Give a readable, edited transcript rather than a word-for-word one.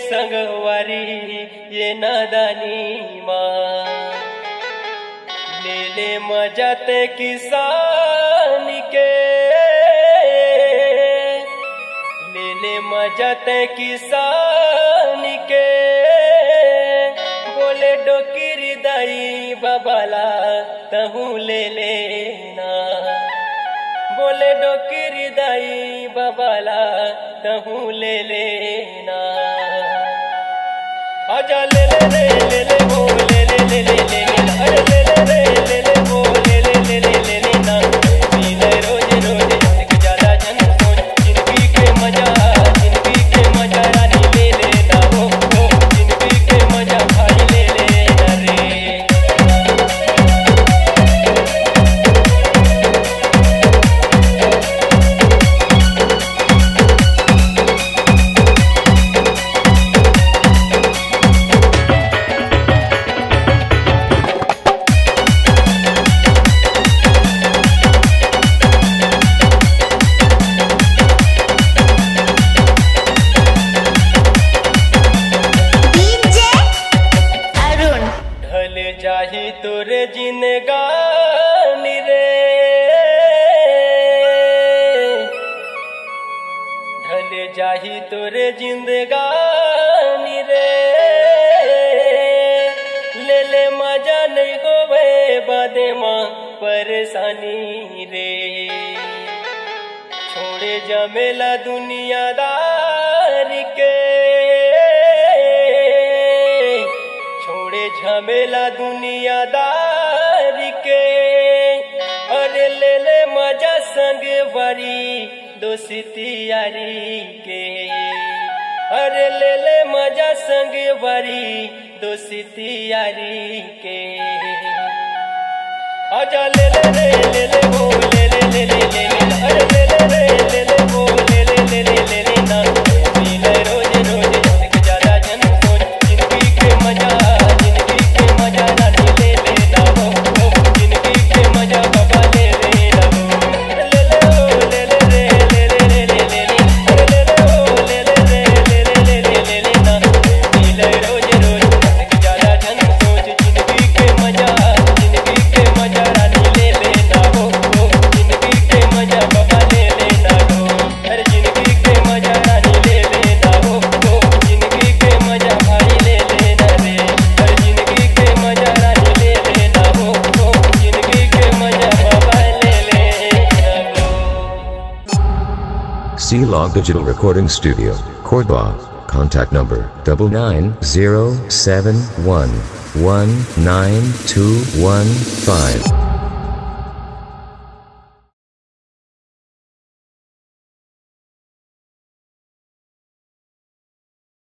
संगवारी ये नादानी माँ ले ले मजात किसान के ले ले मजात किसान के बोले डोकिरी दाई बाबाला तहू ले लेना बोले डोकिरी दाई बाबाला तहू ले लेना आजा ले ले ले ले ले वो ले ले ले ले ले अरे ले ले ले ले ले वो ले ले ले ले ले ले ना पीले रोज रोज एक ज्यादा जन सोच जिंदगी के मजा रानी ले लेना हो जिंदगी के मजा भाई ले लेना रे। जाही तोरे जिंदगानी रे ढल जाही तोरे जिंदगानी रे ले ले मजा नहीं होवे बादे माँ परेशानी रे छोड़े जमेला दुनियादार के छोड़े झमेला दुनियादार के अरे ले ले मजा संग वारी दोस्ती यारी के अरे ले ले मजा संग वारी दोस्ती यारी के आजा ले ले ले ले ले वो ले ले ले ले ले अरे ले ले ले ले ले वो ले ले ले ले ले ले ना पीले रोज रोज एक ज्यादा जन सोच जिंदगी के मजा रानी ले लेना हो जिंदगी के मजा बाबा ले लेना हो ले ले ओ ले ले रे ले ले ले ले ले ले ले ओ ले ले रे ले ले ले ले ले ले ना पीले रोज रोज एक ज्यादा जन सोच जिंदगी के मजा रानी ले लेना हो जिंदगी के मजा बाबा ले लेना हो अरे जिंदगी के मजा रानी ले लेना हो जिंदगी के मजा भाई ले लेना रे अरे जिंदगी के मजा रानी ले लेना हो जिंदगी के मजा बाबा ले लेना हो। C-Log Digital Recording Studio, Cordoba. Contact number 99071192115.